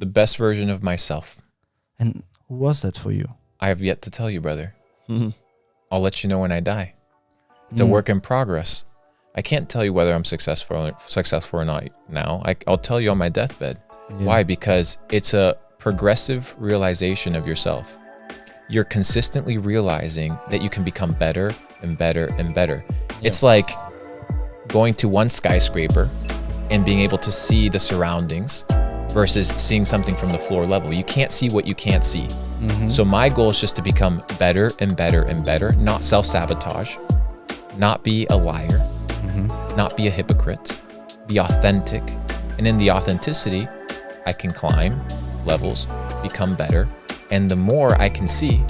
The best version of myself. And who was that for you? I have yet to tell you, brother. Mm-hmm. I'll let you know when I die. It's a work in progress. I can't tell you whether I'm successful or not now. I'll tell you on my deathbed. Yeah. Why? Because it's a progressive realization of yourself. You're consistently realizing that you can become better and better and better. Yeah. It's like going to one skyscraper and being able to see the surroundings versus seeing something from the floor level. You can't see what you can't see. Mm-hmm. So my goal is just to become better and better and better, not self-sabotage, not be a liar, not be a hypocrite, be authentic. And in the authenticity, I can climb levels, become better. And the more I can see,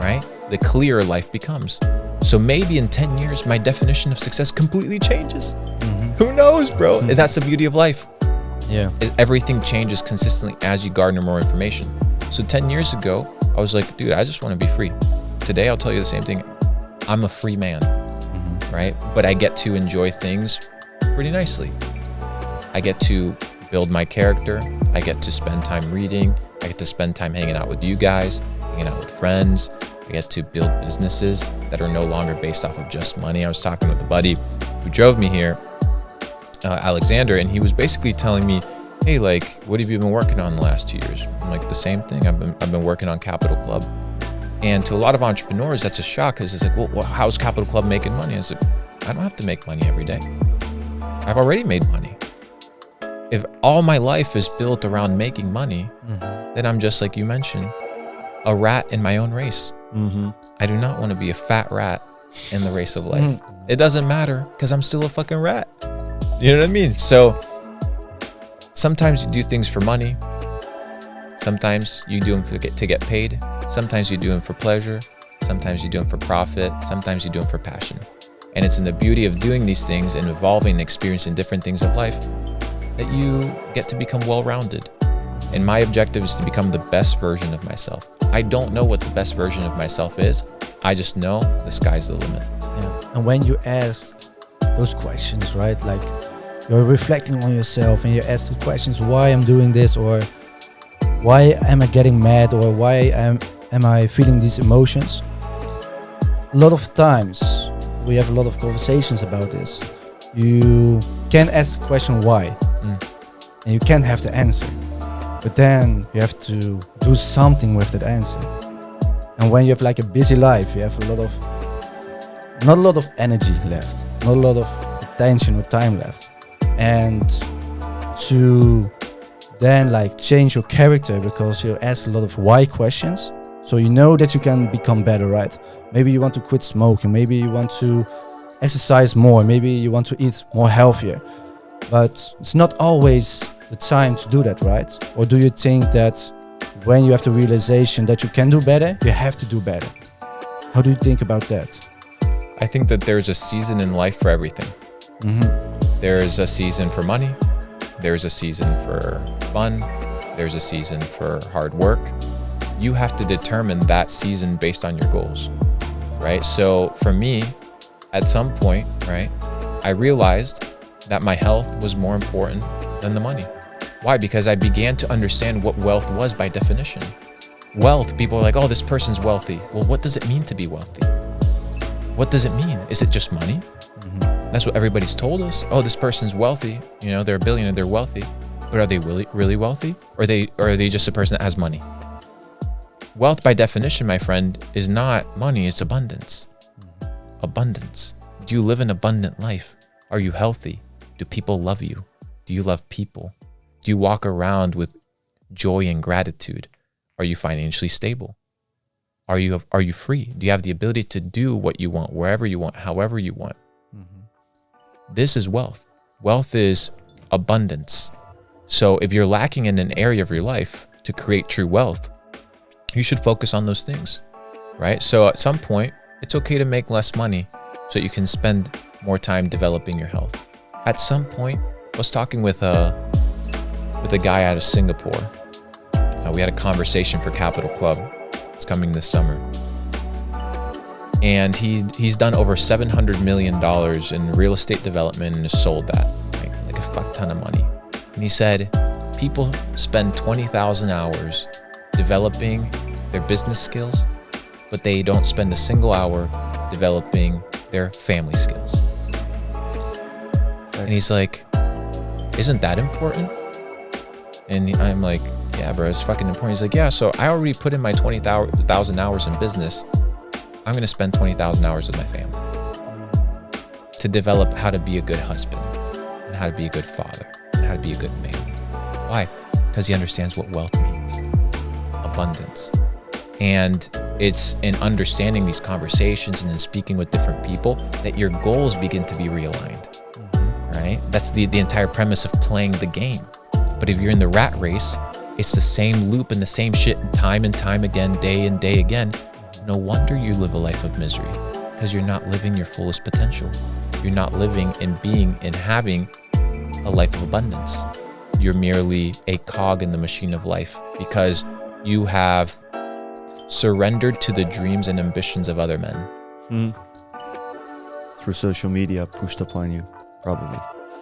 right, the clearer life becomes. So maybe in 10 years, my definition of success completely changes. Mm-hmm. Who knows, bro? And that's the beauty of life. Yeah. Everything changes consistently as you garner more information. So 10 years ago, I was like, dude, I just want to be free. Today, I'll tell you the same thing. I'm a free man, right? But I get to enjoy things pretty nicely. I get to build my character. I get to spend time reading. I get to spend time hanging out with you guys, hanging out with friends. I get to build businesses that are no longer based off of just money. I was talking with a buddy who drove me here, Alexander, and he was basically telling me, hey, like, what have you been working on the last 2 years? I'm like, the same thing. I've been working on Capital Club. And to a lot of entrepreneurs, that's a shock because it's like, well, how's Capital Club making money? I said, I don't have to make money every day. I've already made money. If all my life is built around making money, then I'm just like you mentioned, a rat in my own race. I do not want to be a fat rat in the race of life. It doesn't matter because I'm still a fucking rat. You know what I mean? So sometimes you do things for money. Sometimes you do them to get paid. Sometimes you do them for pleasure. Sometimes you do them for profit. Sometimes you do them for passion. And it's in the beauty of doing these things and evolving and experiencing different things of life that you get to become well-rounded. And my objective is to become the best version of myself. I don't know what the best version of myself is. I just know the sky's the limit. Yeah. And when you ask those questions, right? Like you're reflecting on yourself and you ask the questions, why I'm doing this, or why am I getting mad, or why am I feeling these emotions? A lot of times we have a lot of conversations about this. You can ask the question why, and you can have the answer, but then you have to do something with that answer. And when you have like a busy life, you have not a lot of energy left, not a lot of attention or time left. And to then like change your character because you ask a lot of why questions, so you know that you can become better, right? Maybe you want to quit smoking, maybe you want to exercise more, maybe you want to eat more healthier, but it's not always the time to do that, right? Or do you think that when you have the realization that you can do better, you have to do better? How do you think about that? I think that there's a season in life for everything. There's a season for money. There's a season for fun. There's a season for hard work. You have to determine that season based on your goals, right? So for me, at some point, right, I realized that my health was more important than the money. Why? Because I began to understand what wealth was by definition. Wealth, people are like, oh, this person's wealthy. Well, what does it mean to be wealthy? What does it mean? Is it just money? That's what everybody's told us. Oh, this person's wealthy. You know, they're a billionaire, they're wealthy. But are they really wealthy? Or are they just a person that has money? Wealth by definition, my friend, is not money, it's abundance. Abundance. Do you live an abundant life? Are you healthy? Do people love you? Do you love people? Do you walk around with joy and gratitude? Are you financially stable? Are you free? Do you have the ability to do what you want, wherever you want, however you want? This is wealth. Wealth is abundance. So if you're lacking in an area of your life to create true wealth, you should focus on those things, right? So at some point, it's okay to make less money so you can spend more time developing your health. At some point, I was talking with a guy out of Singapore. We had a conversation for Capital Club. It's coming this summer. And he's done over $700 million in real estate development and has sold that, like a fuck ton of money. And he said, People spend 20,000 hours developing their business skills, but they don't spend a single hour developing their family skills. And he's like, isn't that important? And I'm like, yeah, bro, it's fucking important. He's like, yeah, so I already put in my 20,000 hours in business. I'm going to spend 20,000 hours with my family to develop how to be a good husband and how to be a good father and how to be a good man. Why? Because he understands what wealth means, abundance. And it's in understanding these conversations and in speaking with different people that your goals begin to be realigned, right? That's the entire premise of playing the game. But if you're in the rat race, it's the same loop and the same shit time and time again, day and day again. No wonder you live a life of misery, because you're not living your fullest potential. You're not living and being and having a life of abundance. You're merely a cog in the machine of life because you have surrendered to the dreams and ambitions of other men. Through social media pushed upon you, probably.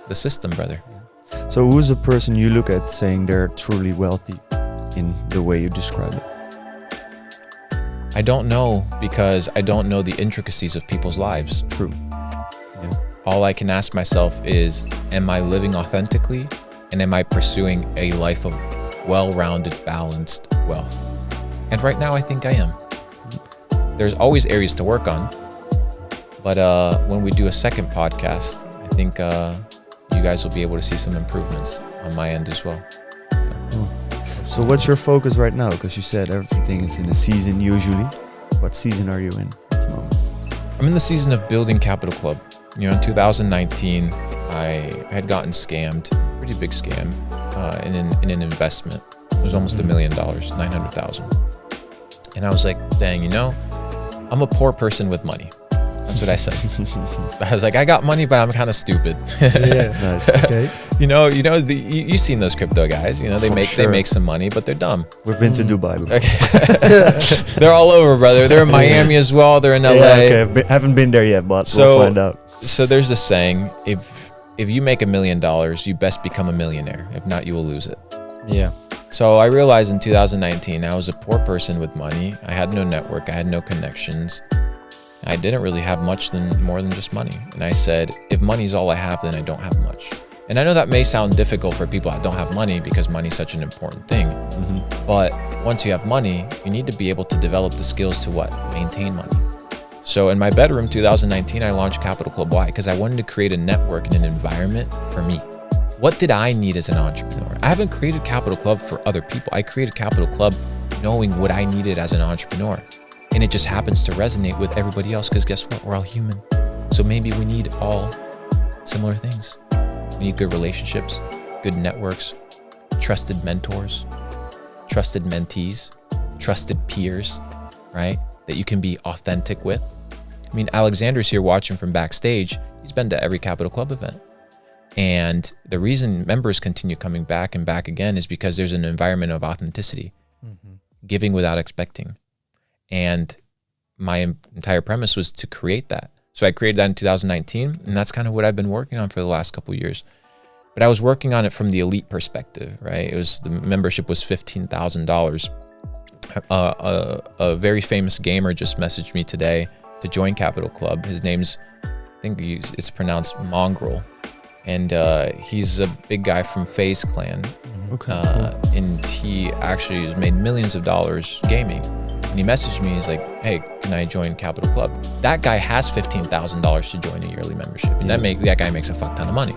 The system, brother. So who's the person you look at saying they're truly wealthy in the way you describe it? I don't know, because I don't know the intricacies of people's lives. True. Yeah. All I can ask myself is, am I living authentically? And am I pursuing a life of well-rounded, balanced wealth? And right now, I think I am. There's always areas to work on. But when we do a second podcast, I think you guys will be able to see some improvements on my end as well. Cool. So what's your focus right now? Because you said everything is in a season usually. What season are you in at the moment? I'm in the season of building Capital Club. You know, in 2019, I had gotten scammed, pretty big scam, in an investment. It was almost $1 million, 900,000. And I was like, dang, you know, I'm a poor person with money. That's what I said. I was like, I got money, but I'm kind of stupid. Yeah, nice. Okay. You've seen those crypto guys. You know, they make some money, but they're dumb. We've been to Dubai before. Okay. They're all over, brother. They're in Miami as well. They're in LA. Yeah, okay. Haven't been there yet, but we'll find out. So there's this saying: if you make $1 million, you best become a millionaire. If not, you will lose it. Yeah. So I realized in 2019, I was a poor person with money. I had no network. I had no connections. I didn't really have much more than just money. And I said, if money's all I have, then I don't have much. And I know that may sound difficult for people that don't have money, because money is such an important thing. But once you have money, you need to be able to develop the skills to maintain money. So in my bedroom, 2019, I launched Capital Club. Why? Because I wanted to create a network and an environment for me. What did I need as an entrepreneur? I haven't created Capital Club for other people. I created Capital Club knowing what I needed as an entrepreneur. And it just happens to resonate with everybody else, because guess what? We're all human. So maybe we need all similar things. We need good relationships, good networks, trusted mentors, trusted mentees, trusted peers, right? That you can be authentic with. I mean, Alexander's here watching from backstage. He's been to every Capital Club event. And the reason members continue coming back and back again is because there's an environment of authenticity, giving without expecting. And my entire premise was to create that. So I created that in 2019, and that's kind of what I've been working on for the last couple of years. But I was working on it from the elite perspective, right? The membership was $15,000. A very famous gamer just messaged me today to join Capital Club. His name's, I think it's pronounced Mongrel. And he's a big guy from FaZe Clan. Okay. And he actually has made millions of dollars gaming. And he messaged me, he's like, hey, can I join Capital Club? That guy has $15,000 to join a yearly membership. And that guy makes a fuck ton of money.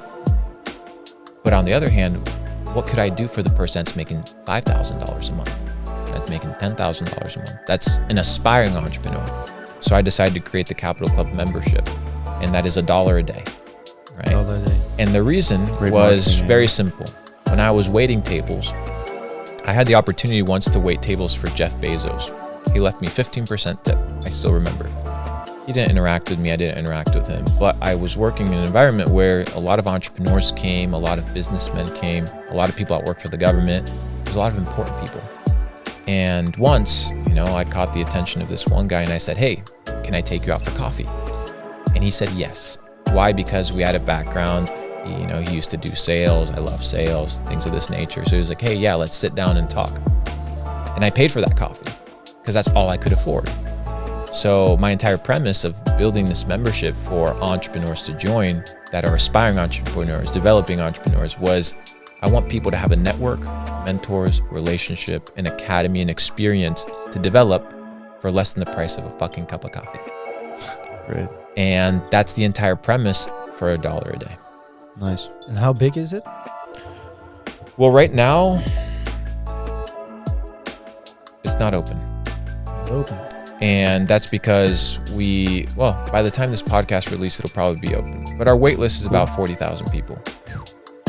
But on the other hand, what could I do for the person that's making $5,000 a month? That's making $10,000 a month? That's an aspiring entrepreneur. So I decided to create the Capital Club membership. And that is $1 a day, right? $1 a day. And the reason was very simple. When I was waiting tables, I had the opportunity once to wait tables for Jeff Bezos. He left me 15% tip. I still remember. He didn't interact with me. I didn't interact with him. But I was working in an environment where a lot of entrepreneurs came, a lot of businessmen came, a lot of people that work for the government. There's a lot of important people. And once, I caught the attention of this one guy and I said, hey, can I take you out for coffee? And he said yes. Why? Because we had a background He used to do sales. I love sales, things of this nature. So he was like, hey, yeah, let's sit down and talk. And I paid for that coffee because that's all I could afford. So my entire premise of building this membership for entrepreneurs to join that are aspiring entrepreneurs, developing entrepreneurs, was I want people to have a network, mentors, relationship, an academy, and experience to develop for less than the price of a fucking cup of coffee. Great. And that's the entire premise for $1 a day. Nice. And how big is it? Well, right now, it's not open. Open. And that's because by the time this podcast released, it'll probably be open. But our wait list is about 40,000 people.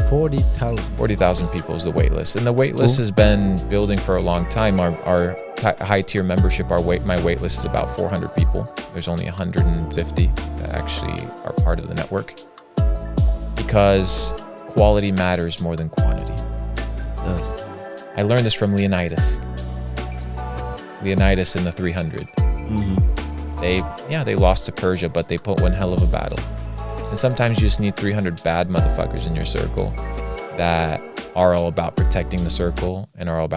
40,000. 40,000 people is the wait list. And the wait list has been building for a long time. Our high tier membership, my wait list is about 400 people. There's only 150 that actually are part of the network. Because quality matters more than quantity. It does. I learned this from Leonidas in the 300. They lost to Persia, but they put one hell of a battle. And sometimes you just need 300 bad motherfuckers in your circle that are all about protecting the circle and are all about